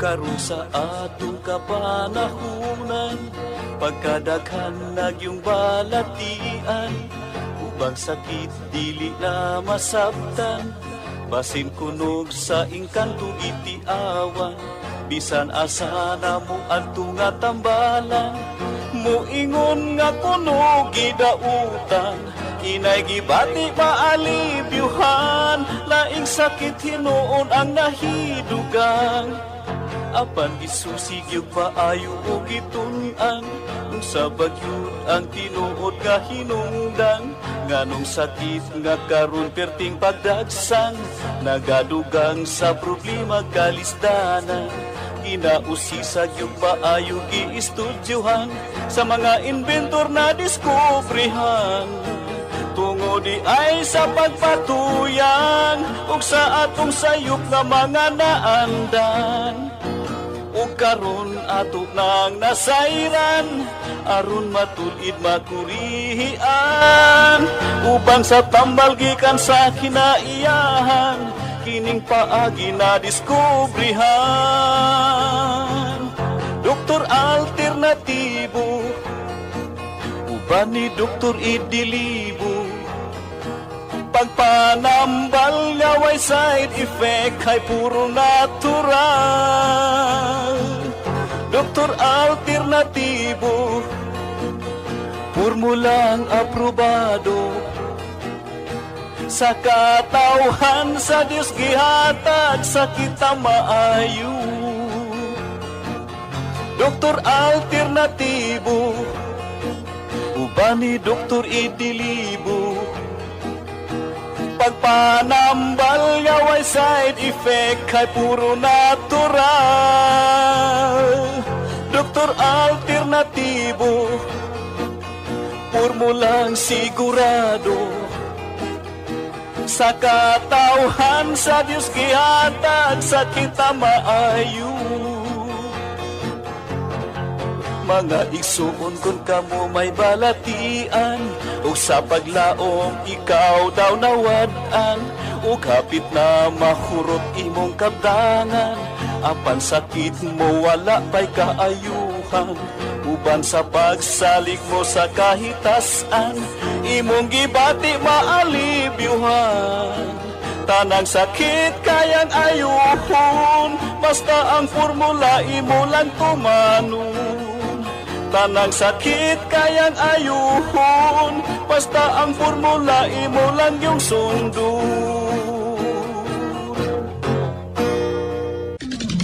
karon sa atong kapanahunan, pagkadaghan nagyong balatian, ubang sakit dili na masabtan, basin kunog sa engkanto itiawan, bisan asa na mo adto nga tambalan, muingon nga kunog gidautan, inay gibati maalibyuhan, laing sakit hinuon ang nahidugang, apan gisusig yung paayo o gitun-an, kung sa bagyod ang tinuod nga hinungdan, nganong sakit nga karon perting pagdagsang, nagadugang sa problema kalisdanan, ginausisag yung paayo giistudyohan, sa mga inventor na diskubrihan, tungo di ay sa pagpatuyan, ug sa atong sayop nga mga naandan, ug karon ato nang nasayran, aron matulid makurihian, ubang sa tambal gikan sa kinaiyahan, kining paagi na diskubrihan. Doktor alternatibo, uban ni Doktor Idilibo, pagpanambal nga way side effect ay puro natural. Doktor alternatibo, formulang aprobado, sa katawhan sa Diyos gihatag sa kita maayo. Doktor alternatibo, uban ni Doktor Idilibo, pagpanambal nga way side effect ay puro natural. Doktor alternatibo, formulang sigurado, sa katawhan sa Diyos gihatag sa kita maayo. Mga igsuon kung kamo may balatian, ug sa paglaom ikaw daw nawad-an, ug hapit na mahurot imong kabdangan, apan sakit mo wala pa'y kaayuhan, uban sa pagsalig mo sa kahitasan, imong gibati maalibyuhan, tanang sakit kayang ayuhon, basta ang formula imo lang tumanon. Tanang sakit kayang ayuhon, basta ang formula imo lang yung sundon.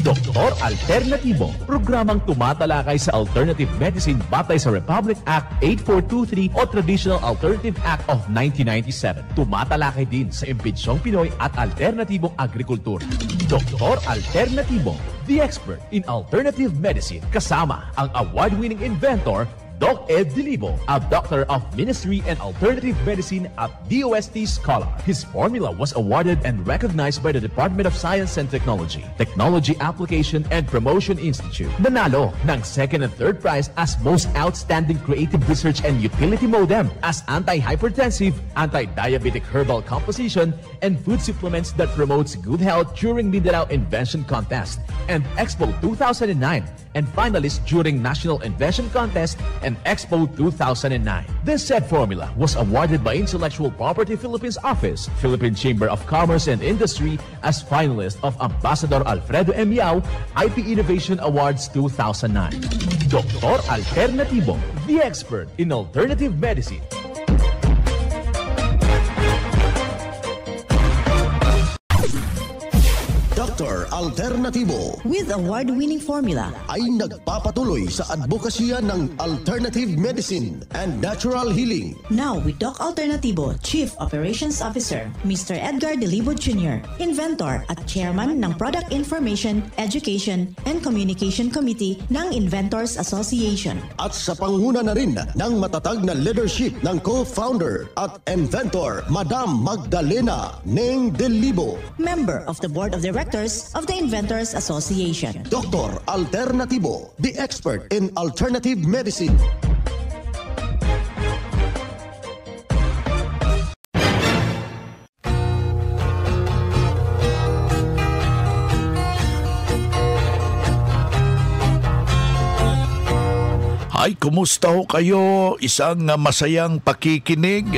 Doktor Alternatibo, programang tumatalakay sa alternative medicine batay sa Republic Act 8423 o Traditional Alternative Act of 1997. Tumatalakay din sa impinsyong Pinoy at alternatibong agrikultura. Doktor Alternatibo, the expert in alternative medicine, kasama ang award-winning inventor Doc Ed Dilibo, a doctor of ministry and alternative medicine at DOST Scholar. His formula was awarded and recognized by the Department of Science and Technology, Technology Application and Promotion Institute. Nanalo ng second and third prize as Most Outstanding Creative Research and Utility Modem, as Anti-Hypertensive, Anti-Diabetic Herbal Composition, and Food Supplements that Promotes Good Health during Mindanao Invention Contest and Expo 2009, and finalist during National Invention Contest and Expo 2009. This said formula was awarded by Intellectual Property Philippines Office, Philippine Chamber of Commerce and Industry as finalist of Ambassador Alfredo M. Yao IP Innovation Awards 2009. Doktor Alternatibo, the expert in alternative medicine. Dr. Alternatibo with award-winning formula ay nagpapatuloy sa advokasya ng alternative medicine and natural healing. Now with Doc Alternatibo, Chief Operations Officer, Mr. Edgar Dilibo Jr., Inventor at Chairman ng Product Information, Education and Communication Committee ng Inventors Association. At sa pangunguna na rin ng matatag na leadership ng co-founder at inventor, Madam Magdalena Neng Dilibo, Member of the Board of Directors of the Inventors Association. Dr. Alternatibo, the expert in alternative medicine. Ay, kumusta ho kayo? Isang masayang pakikinig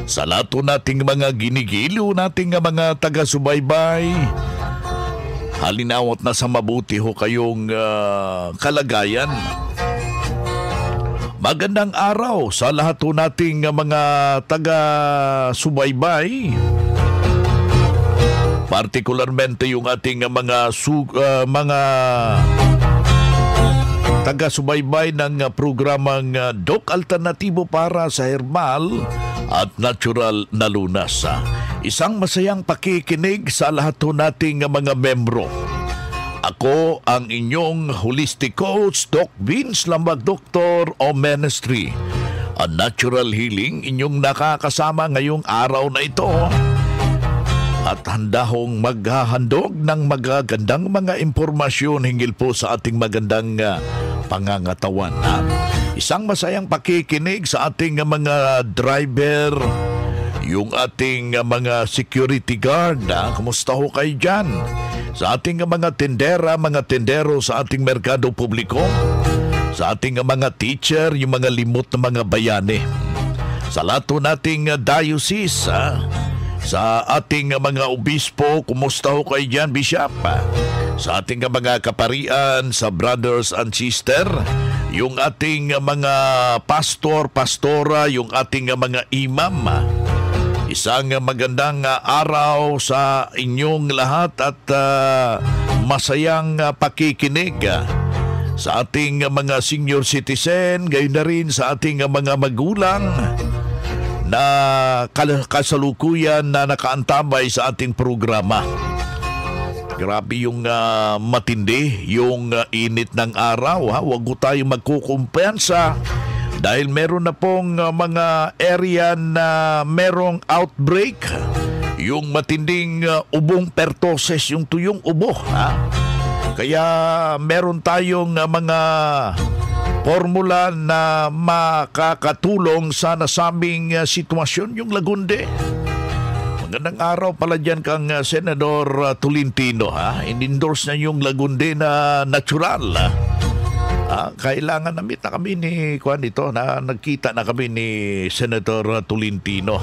sa lato nating mga ginigilo, nating mga taga-subaybay. Halinawat na sa mabuti ho kayong kalagayan. Magandang araw sa lahat ho nating mga taga-subaybay. Partikularmente yung ating mga taga-subaybay ng programang Doc Alternatibo para sa herbal at natural na lunas. Isang masayang pakikinig sa lahat ho nating mga membro. Ako ang inyong holistic coach, Doc Vince Lambag, Doctor o Ministry. A natural healing inyong nakakasama ngayong araw na ito. At handa hong maghahandog ng magagandang mga impormasyon hinggil po sa ating magandang pangangatawan. Isang masayang pakikinig sa ating mga driver, yung ating mga security guard. Kumusta ho kayo dyan? Sa ating mga tendera, mga tendero sa ating merkado publiko, sa ating mga teacher, yung mga limot na mga bayani. Sa lato nating diocese, sa ating mga obispo, kumusta ho kayo dyan, Bishop? Sa ating mga kaparian, sa brothers and sister, yung ating mga pastor, pastora, yung ating mga imam. Isang magandang araw sa inyong lahat at masayang pakikinig sa ating mga senior citizen, gayon na rin sa ating mga magulang na kasalukuyan na nakaantabay sa ating programa. Grabe yung matindi, yung init ng araw. Huwag ko tayo magkukumpensa dahil meron na pong mga area na merong outbreak. Yung matinding ubong pertoses, yung tuyong ubo. Kaya meron tayong mga formula na makakatulong sa nasabing sitwasyon, yung Lagunde. Magandang araw pala dyan kang Senador Tolentino. In-endorse na yung Lagunde na natural. Kailangan na-meet na kami ni nagkita na kami ni Senator Tolentino.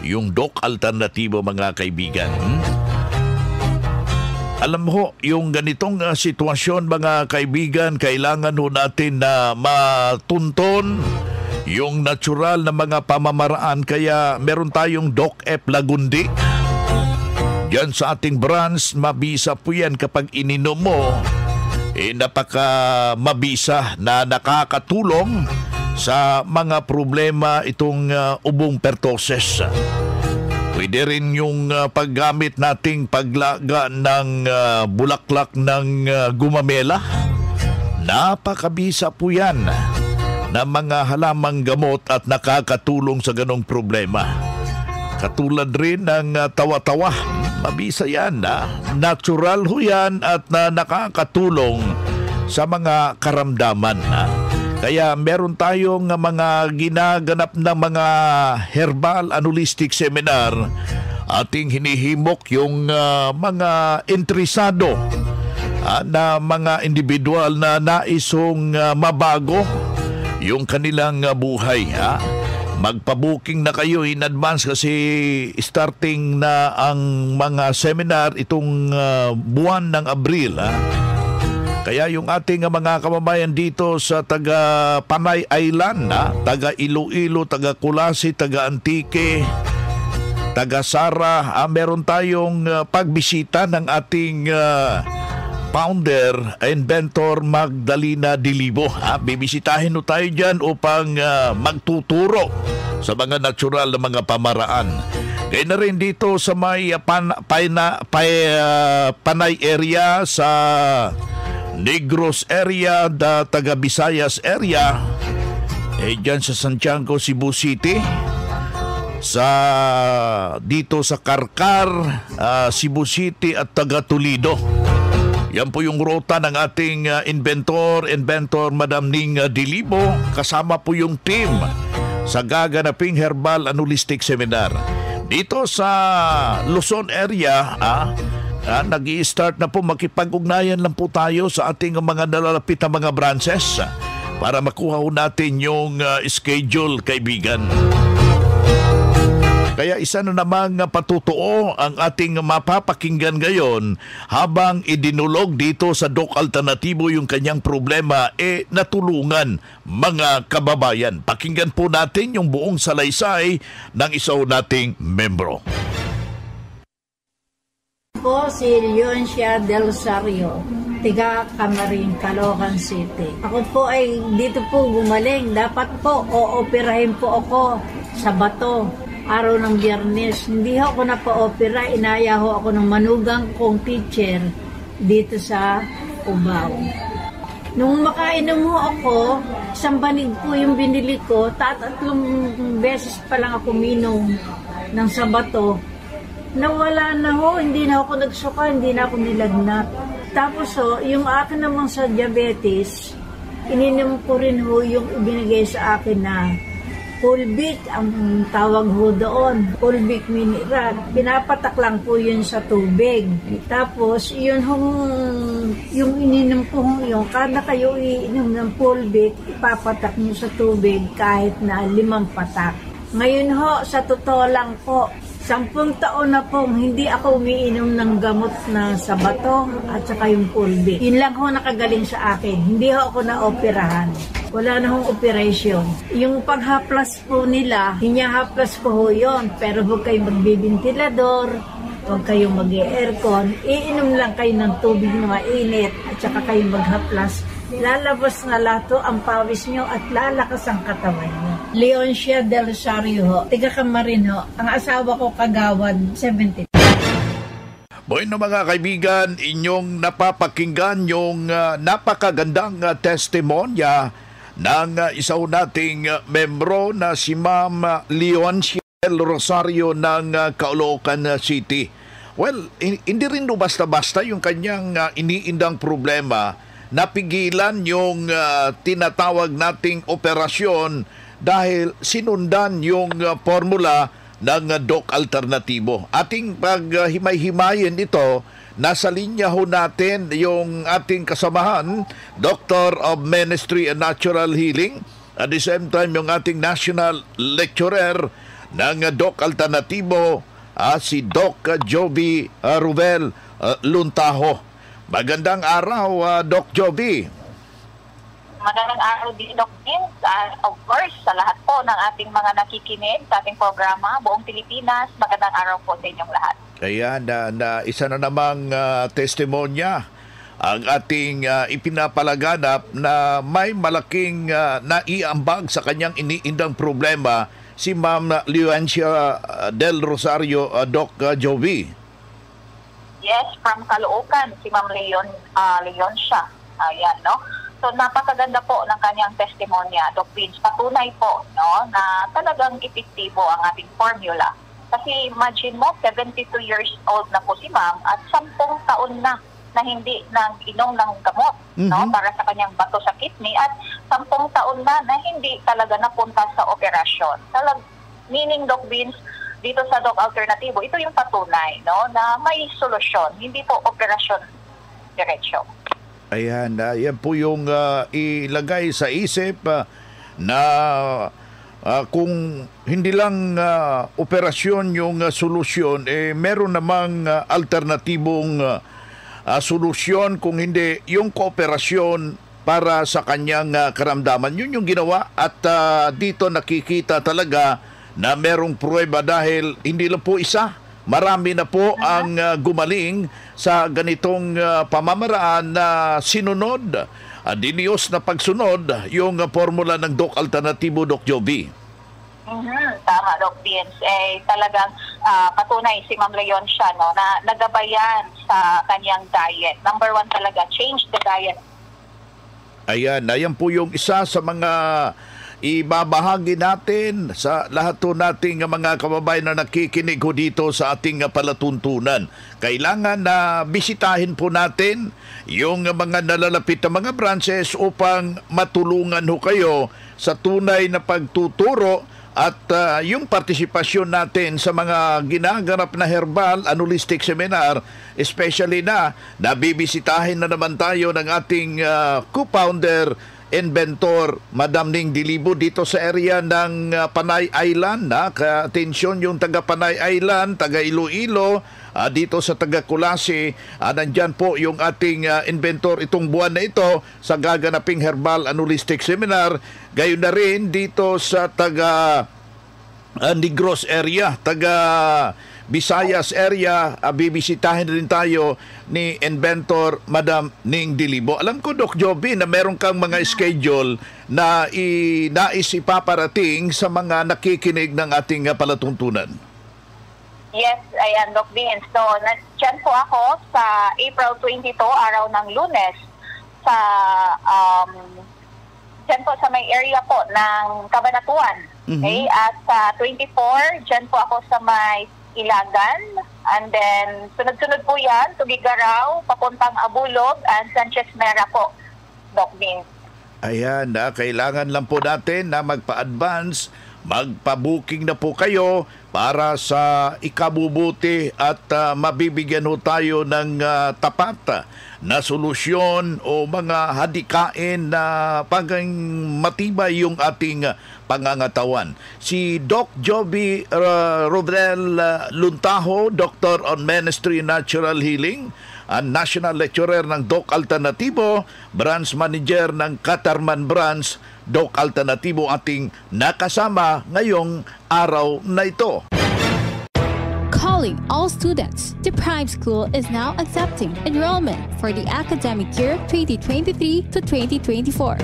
Yung Doc Alternatibo, mga kaibigan. Alam mo, yung ganitong sitwasyon, mga kaibigan, kailangan ho natin na matunton yung natural na mga pamamaraan. Kaya meron tayong Doc F. Lagundi. Diyan sa ating branch, mabisa po yan kapag ininom mo. Napaka mabisa na nakakatulong sa mga problema itong ubong pertoses. Pwede rin yung paggamit nating paglaga ng bulaklak ng gumamela. Napakabisa po yan na mga halamang gamot at nakakatulong sa ganong problema. Katulad rin ng tawa-tawa. Mabisa yan. Natural ho yan at nakakatulong sa mga karamdaman. Kaya meron tayong mga ginaganap na mga herbal and holistic seminar. Ating hinihimok yung mga interesado na mga individual na naisong mabago yung kanilang buhay. Magpa-booking na kayo in advance kasi starting na ang mga seminar itong buwan ng Abril. Kaya yung ating mga kababayan dito sa taga Panay Island, taga Iloilo, taga Kulasi, taga Antique, taga Sara, meron tayong pagbisita ng ating founder, inventor Magdalena Dilibo. Bibisitahin no tayo dyan upang magtuturo sa mga natural na mga pamaraan. Kaya na rin dito sa may Panay area, sa Negros area, taga Visayas area, dyan sa Santiago, Cebu City, dito sa Karkar, Cebu City at taga Toledo. Yan po yung ruta ng ating inventor Madam Ning Dilibo. Kasama po yung team sa gaganaping Herbal and Holistic Seminar. Dito sa Luzon area, nag-i-start na po, makipag-ugnayan lang po tayo sa ating mga nalalapit na mga branches. para makuha ho natin yung schedule, kaibigan. Kaya isa na namang patutuo ang ating mapapakinggan ngayon habang idinulog dito sa Doc Alternatibo yung kanyang problema, natulungan mga kababayan. Pakinggan po natin yung buong salaysay ng isa nating membro. Po si Leoncia Del Rosario, tiga Camarin, Caloocan City. Ako po ay dito po gumaling. Dapat po ooperahin po ako sa bato. Araw ng Biyernes, hindi ako napa-opera, inaya ho ako ng manugang kong teacher dito sa Cubao. Nung makainom ho ako, isang banig po yung binili ko, tatlong beses pa lang ako minom ng sabato. Nawala na ho, hindi na ako nagsuka, hindi na ako nilagnat. Tapos ho, yung akin namang sa diabetes, ininom ko rin ho yung ibinigay sa akin na Pulbic, ang tawag ho doon, Pulbic mineral. Pinapatak lang po yun sa tubig. Tapos, yun yung ininom ko yung kada kayo iinom ng Pulbic, ipapatak nyo sa tubig kahit na 5 patak. Ngayon ho, sa totoo lang po, 10 taon na pong hindi ako umiinom ng gamot na sa bato at saka yung Pulbic. Yun lang ho nakagaling sa akin. Hindi ho ako na-operahan. Wala na hong operation. Yung panghaplas po nila, hinyahaplas ko ho yun. Pero huwag kayong magbibintilador, huwag kayong mag-aircon. Iinom lang kayo ng tubig na mainit at saka kayong maghaplas. Lalabas na lato ang pawis nyo at lalakas ang katawan nyo. Leoncia Del Rosario ho, tiga Camarin ho. Ang asawa ko kagawad, 70. Bueno mga kaibigan, inyong napapakinggan yung napakagandang testimonya ng isa nating membro na si Ma'am Leoncia Del Rosario ng Caloocan City. Well, hindi rin basta-basta yung kanyang iniindang problema. Napigilan yung tinatawag nating operasyon dahil sinundan yung formula ng Doc Alternatibo. Ating paghimay-himayin ito, nasa linya ho natin yung ating kasamahan, Doctor of Ministry and Natural Healing, at the same time yung ating national lecturer ng Doc Alternatibo, si Doc Joby Ruvel Luntaho. Magandang araw, Doc Joby. Magandang araw din, Doc Vince. Of course, sa lahat po ng ating mga nakikinig sa ating programa, buong Pilipinas, magandang araw po sa inyong lahat. Kaya na isa na namang testimonya ang ating ipinapalaganap na may malaking naiambag sa kanyang iniindang problema si Ma'am Leoncia Del Rosario, Doc Joby. Yes, from Caloocan, si Ma'am Leoncia. Ayan, no? So, napakaganda po ng kanyang testimonya, Doc Vince. Patunay po, no, na talagang epektibo ang ating formula. Kasi imagine mo, 72 years old na po si Ma'am at 10 taon na hindi nag-inom ng gamot, no, para sa kanyang bato sa kidney at 10 taon na hindi talaga napunta sa operasyon. Meaning, Doc Vince, dito sa Doc Alternatibo, ito yung patunay, no, na may solusyon, hindi po operasyon diretsyo. Ayan, yan po yung ilagay sa isip na kung hindi lang operasyon yung solusyon, meron namang alternatibong solusyon, kung hindi yung kooperasyon para sa kanyang karamdaman. Yun yung ginawa at dito nakikita talaga na merong pruweba dahil hindi lang po isa, marami na po ang gumaling sa ganitong pamamaraan na sinunod, diniyos na pagsunod yung formula ng Doc Alternatibo, Doc Joby. Tama, Doc Vince. Talagang patunay si Ma'am Leoncia, no, na nagabayan sa kanyang diet. Number 1 talaga, change the diet. Ayan po yung isa sa mga ibabahagi natin sa lahat po nating mga kababayan na nakikinig ho dito sa ating palatuntunan. Kailangan na bisitahin po natin yung mga nalalapit na mga branches upang matulungan ho kayo sa tunay na pagtuturo at yung partisipasyon natin sa mga ginaganap na herbal and holistic seminar, especially na nabibisitahin na naman tayo ng ating co-founder inventor, Madam Ning Dilibo, dito sa area ng Panay Island. Atensyon yung taga Panay Island, taga Iloilo, dito sa taga Kulasi. Nandyan po yung ating inventor itong buwan na ito sa gaganaping Herbal Anulistic Seminar. Gayon na rin dito sa taga Negros area, taga Visayas area, bibisitahin rin tayo ni inventor Madam Ning Dilibo. Alam ko, Doc Joby, na meron kang mga schedule na nais ipaparating sa mga nakikinig ng ating palatuntunan. Yes, ayan, Doc Dean. So, nandyan po ako sa April 22, araw ng Lunes, sa dyan po sa may area po ng Cabanatuan. Okay? At sa 24, dyan po ako sa may Ilagan, and then sunod-sunod po yan, Tugigaraw, papuntang Abulog, and Sanchez Mera po, Doc Dean. Ayan, kailangan lang po natin na magpa-advance, magpa-booking na po kayo para sa ikabubuti at mabibigyan ho tayo ng tapat na solusyon o mga hadikain na pagang matibay yung ating pangangatawan. Si Doc Joby Rodel Luntaho, Doctor on Ministry Natural Healing, National Lecturer ng Doc Alternativo, Branch Manager ng Catarman Branch, Doc Alternativo, ating nakasama ngayong araw na ito. Calling all students, the Prime School is now accepting enrollment for the academic year 2023 to 2024.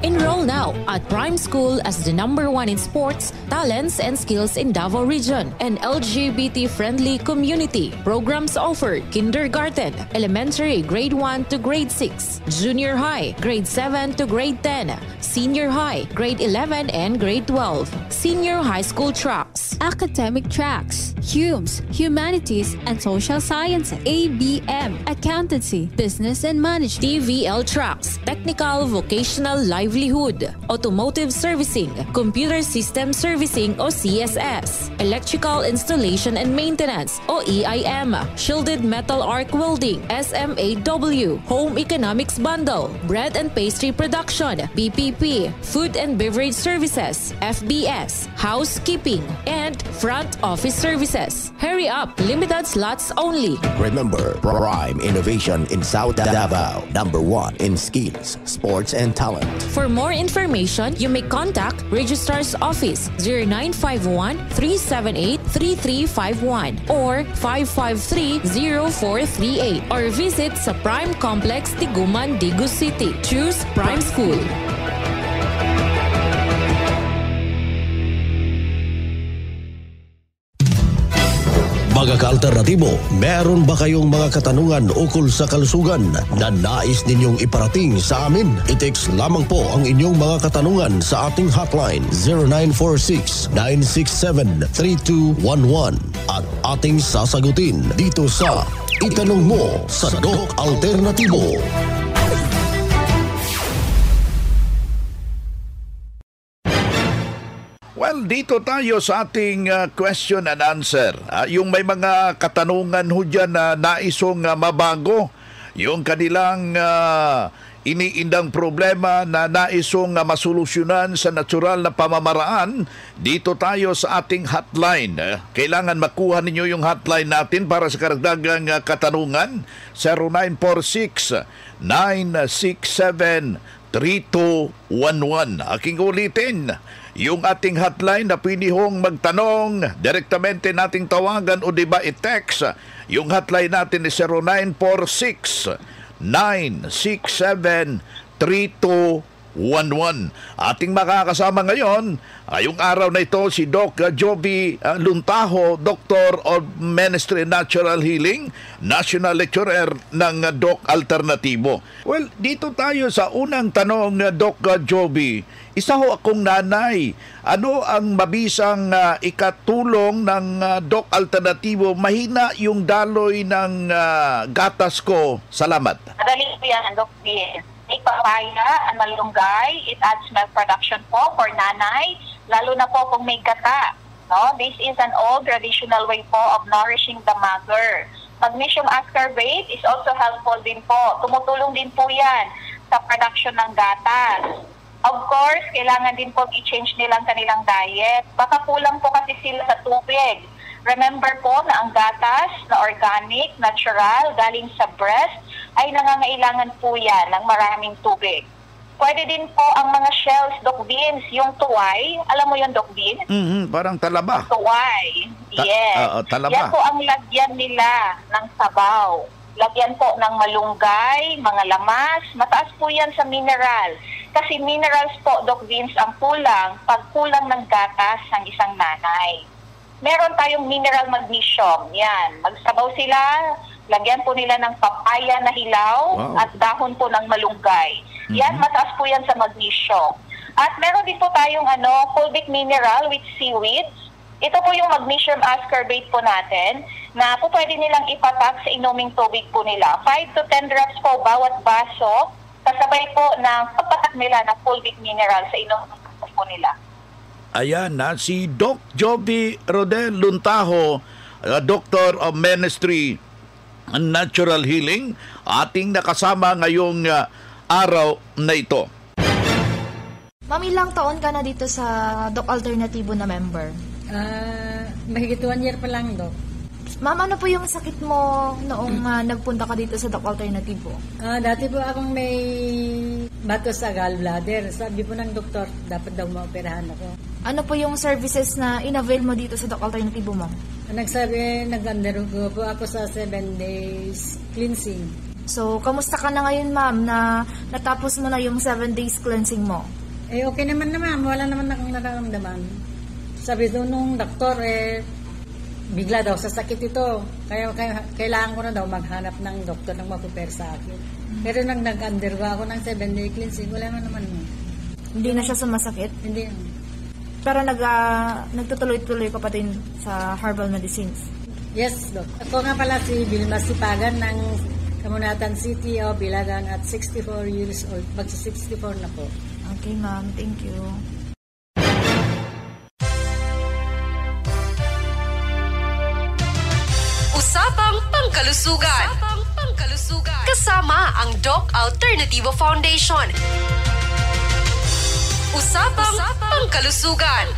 Enroll now at Prime School as the #1 in sports, talents, and skills in Davao Region. An LGBT-friendly community. Programs offered: kindergarten, elementary, grade 1 to grade 6, junior high, grade 7 to grade 10, senior high, grade 11 and grade 12, senior high school tracks, academic tracks, HUMS, Humanities and Social Sciences, ABM, Accountancy, Business and Management, TVL tracks, technical, vocational, livelihood, automotive servicing, computer system servicing o CSS, electrical installation and maintenance o EIM, shielded metal arc welding, SMAW, home economics bundle, bread and pastry production, BPP, food and beverage services, FBS, housekeeping, and front office services. Hurry up, limited slots only. Remember, Prime Innovation in South Davao, #1 in skills, sports, and talent. For more information, you may contact Registrar's Office 0951-378-3351 or 553-0438 or visit sa Prime Complex, Tiguman, Digus City. Choose Prime School. Mga ka-alternatibo, meron ba kayong mga katanungan ukol sa kalusugan na nais ninyong iparating sa amin? I-text lamang po ang inyong mga katanungan sa ating hotline 0946-967-3211 at ating sasagutin dito sa Itanong Mo sa Doc Alternatibo. Well, dito tayo sa ating question and answer. Yung may mga katanungan ho dyan na naisong mabago, yung kanilang iniindang problema na naisong masolusyonan sa natural na pamamaraan, dito tayo sa ating hotline. Kailangan makuha ninyo yung hotline natin para sa karagdagang katanungan. 0946-967-3211. Aking ulitin, yung ating hotline na pwede hong magtanong, direktamente nating tawagan o diba i-text. Yung hotline natin is 0946-967-3211. Ating makakasama ngayon, yung araw na ito, si Doc Joby Luntaho, Doctor of Ministry Natural Healing, National Lecturer ng Doc Alternativo. Well, dito tayo sa unang tanong, Doc Joby. Isa ho akong nanay. Ano ang mabisang ikatulong ng Doc Alternativo? Mahina yung daloy ng gatas ko. Salamat. Madali po yan, Doc Dean. May papaya, ang malunggay, it adds milk production po for nanay, lalo na po kung may gata. No? This is an old traditional way po of nourishing the mother. Magnesium ascorbate is also helpful din po. Tumutulong din po yan sa production ng gatas. Of course, kailangan din po i-change nila ang kanilang diet. Baka kulang po kasi sila sa tubig. Remember po na ang gatas na organic, natural, galing sa breast, ay nangangailangan po yan ng maraming tubig. Pwede din po ang mga shells, Doc Vince, yung tuway. Alam mo yung Doc Vince? Parang talaba. Tuway. Yes. Talaba. Yan po ang lagyan nila ng sabaw. Lagyan po ng malunggay, mga lamas. Mataas po yan sa mineral. Kasi minerals po, Doc Vince, ang kulang pag kulang ng gatas ng isang nanay. Meron tayong mineral magnesium. Yan. Magsabaw sila, lagyan po nila ng papaya na hilaw at dahon po ng malunggay. Yan, mataas po yan sa magnesium. At meron din po tayong fulvic mineral with seaweed. Ito po yung magnesium ascorbate po natin na po pwede nilang ipatak sa inuming tubig po nila. 5 to 10 drops po bawat baso, kasabay po ng pagpatak nila ng fulvic mineral sa inuming tubig po nila. Ayan na, si Doc Joby Rodel Luntaho, Doctor of Ministry and Natural Healing, ating nakasama ngayong araw na ito. Ma'am, ilang taon ka na dito sa Doc Alternativo na member? Mahigit 1 year pa lang, Doc. Ma'am, ano po yung sakit mo noong nagpunta ka dito sa Doc Alternativo? Dati po akong may bato sa gallbladder. Sabi po ng doktor, dapat daw maoperahan ako. Ano po yung services na in-avail mo dito sa Doc Alternativo, ma'am? Nag-undergo po ako sa 7 days cleansing. So, kamusta ka na ngayon, ma'am, na natapos mo na yung 7 days cleansing mo? Okay naman na, ma'am. Wala naman akong nararamdaman. Sabi doon nung doktor, bigla daw sa sakit ito. Kaya kailangan ko na daw maghanap ng doktor na mag-prepare sa akin. Pero nang nag-undergo ako ng 7-day cleansing, wala naman. Hindi na siya sumasakit? Hindi. Pero nagtutuloy-tuloy ka pa din sa herbal medicines? Yes, Doc. Ako nga pala si Vilma Sipagan ng Camunatan City o Bilagan at 64 years old. Magsi-64 na po. Okay, ma'am. Thank you. Usapang Pangkalusugan. Kasama ang Doc Alternativo Foundation. Usapang Pangkalusugan.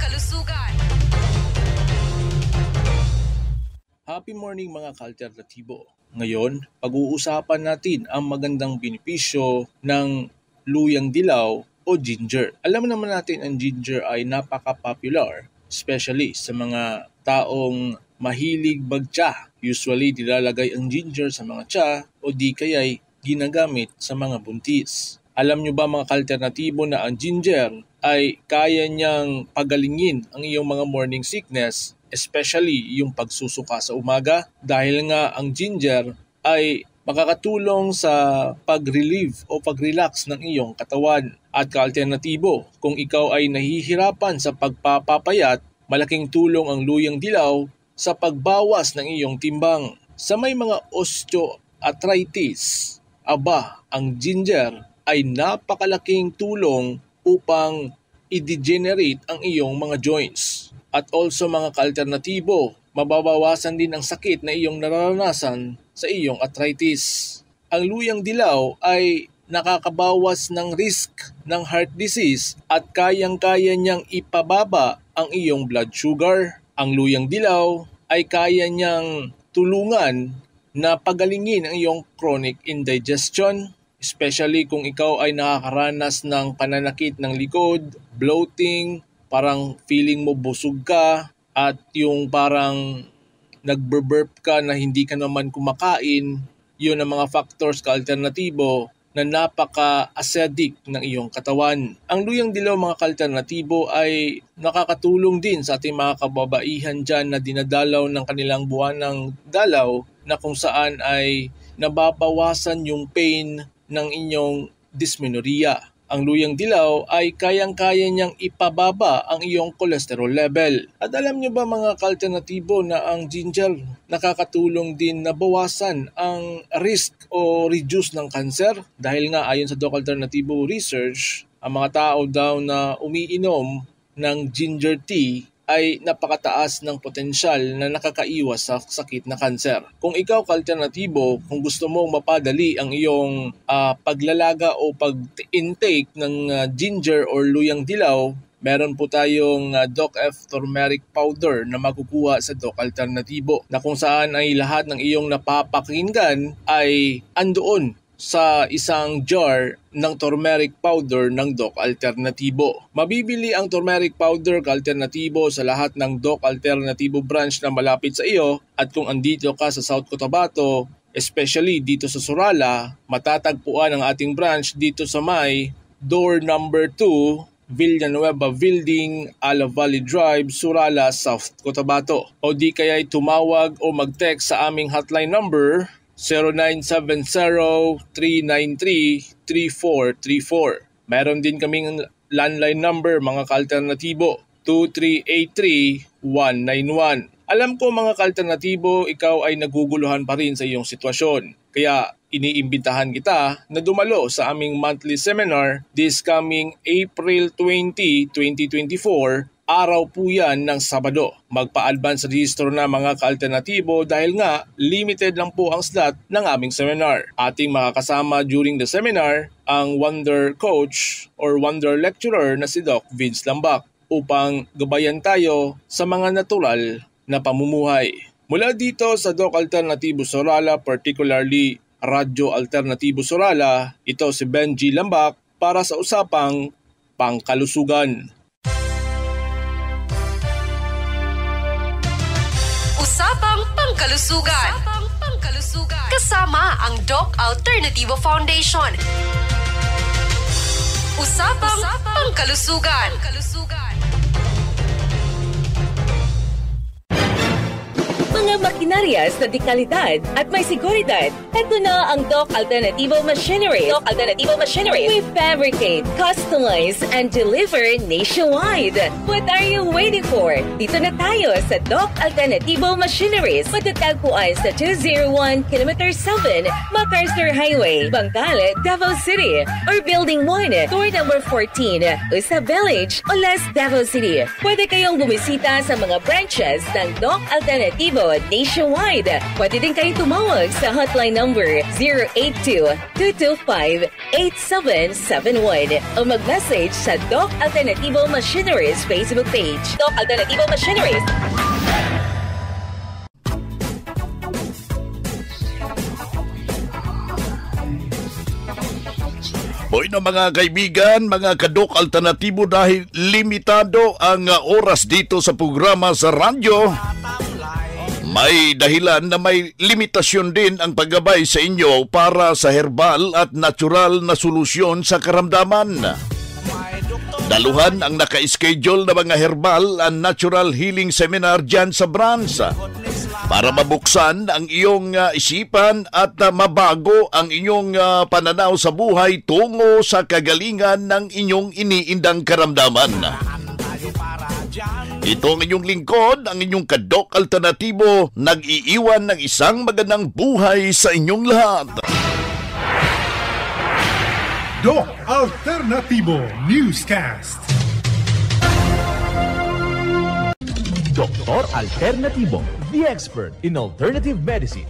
Happy morning mga ka-alternatibo. Ngayon, pag-uusapan natin ang magandang benepisyo ng luyang dilaw o ginger. Alam naman natin ang ginger ay napaka-popular, especially sa mga taong mahilig magtsa. Usually, nilalagay ang ginger sa mga tsa o di kaya'y ginagamit sa mga buntis. Alam nyo ba mga ka-alternatibo na ang ginger ay kaya niyang pagalingin ang iyong mga morning sickness, especially yung pagsusuka sa umaga, dahil nga ang ginger ay makakatulong sa pag-relieve o pag-relax ng iyong katawan. At ka-alternatibo, kung ikaw ay nahihirapan sa pagpapapayat, malaking tulong ang luyang dilaw sa pagbawas ng iyong timbang. Sa may mga osteoarthritis, ang ginger ay napakalaking tulong upang i-degenerate ang iyong mga joints. At also mga ka-alternatibo, mababawasan din ang sakit na iyong nararanasan sa iyong arthritis. Ang luyang dilaw ay nakakabawas ng risk ng heart disease at kayang-kaya niyang ipababa ang iyong blood sugar. Ang luyang dilaw ay kaya niyang tulungan na pagalingin ang iyong chronic indigestion, especially kung ikaw ay nakakaranas ng pananakit ng likod, bloating, parang feeling mo busog ka, at yung parang nagburp ka na hindi ka naman kumakain. Yun ang mga factors ka-alternatibo na napaka-acidic ng iyong katawan. Ang luyang dilaw mga ka-alternatibo ay nakakatulong din sa ating mga kababaihan dyan na dinadalaw ng kanilang buwanang dalaw, na kung saan ay nababawasan yung pain ng inyong dysmenorrhea. Ang luyang dilaw ay kayang-kaya niyang ipababa ang iyong cholesterol level. At alam niyo ba mga ka-alternatibo na ang ginger nakakatulong din na bawasan ang risk o reduce ng cancer? Dahil nga ayon sa Doc Alternativo research, ang mga tao daw na umiinom ng ginger tea ay napakataas ng potensyal na nakakaiwas sa sakit na kanser. Kung ikaw ka-alternatibo, kung gusto mong mapadali ang iyong paglalaga o pag-intake ng ginger or luyang dilaw, meron po tayong Doc F Turmeric Powder na makukuha sa Doc Alternatibo, na kung saan ay lahat ng iyong napapakinggan ay andoon sa isang jar ng turmeric powder ng Doc Alternatibo. Mabibili ang turmeric powder ka-alternatibo sa lahat ng Doc Alternatibo branch na malapit sa iyo, at kung andito ka sa South Cotabato, especially dito sa Surala, matatagpuan ang ating branch dito sa may door number 2, Villanueva Building, Ala Valley Drive, Surala, South Cotabato. O di kaya'y tumawag o mag-text sa aming hotline number 0970-393-3434. Meron din kaming landline number, mga ka-alternatibo, 2383-191. Alam ko mga ka-alternatibo, ikaw ay naguguluhan pa rin sa iyong sitwasyon. Kaya iniimbitahan kita na dumalo sa aming monthly seminar this coming April 20, 2024. Araw po yan ng Sabado. Magpa-advance registro na mga ka-alternatibo dahil nga limited lang po ang slot ng aming seminar. Ating makakasama during the seminar ang Wonder Coach or Wonder Lecturer na si Doc Vince Lambak upang gabayan tayo sa mga natural na pamumuhay. Mula dito sa Doc Alternatibo Surala, particularly Radyo Alternatibo Surala, ito si Benji Lambak para sa usapang pangkalusugan. Usapang Pangkalusugan. Kasama ang Doc Alternativo Foundation. Usapang Pangkalusugan. Mga makinarya sa dekalidad at may seguridad. Ito na ang Doc Alternativo Machinery. Doc Alternativo Machinery. We fabricate, customize, and deliver nationwide. What are you waiting for? Dito na tayo sa Doc Alternativo Machineries. Matatagpuan sa 201 km 7 MacArthur Highway, Bangkal, Davao City. Or Building 1, Door number 14, Usa Village, Olas, Davao City. Pwede kayong bumisita sa mga branches ng Doc Alternativo nationwide. Pwede din kayong tumawag sa hotline number 082-225-8771 o mag-message sa Doc Alternativo Machineries Facebook page. Doc Alternativo Machineries. Hoy na mga kaibigan, mga ka-Doc Alternatibo, dahil limitado ang oras dito sa programa sa radyo, may dahilan na may limitasyon din ang paggabay sa inyo para sa herbal at natural na solusyon sa karamdaman. Daluhan ang naka-schedule na mga herbal and natural healing seminar dyan sa branch para mabuksan ang iyong isipan at mabago ang inyong pananaw sa buhay tungo sa kagalingan ng inyong iniindang karamdaman. Ito ang inyong lingkod, ang inyong ka-Doc Alternatibo, nag-iiwan ng isang magandang buhay sa inyong lahat. Doc Alternativo Newscast. Doktor Alternativo, the expert in alternative medicine.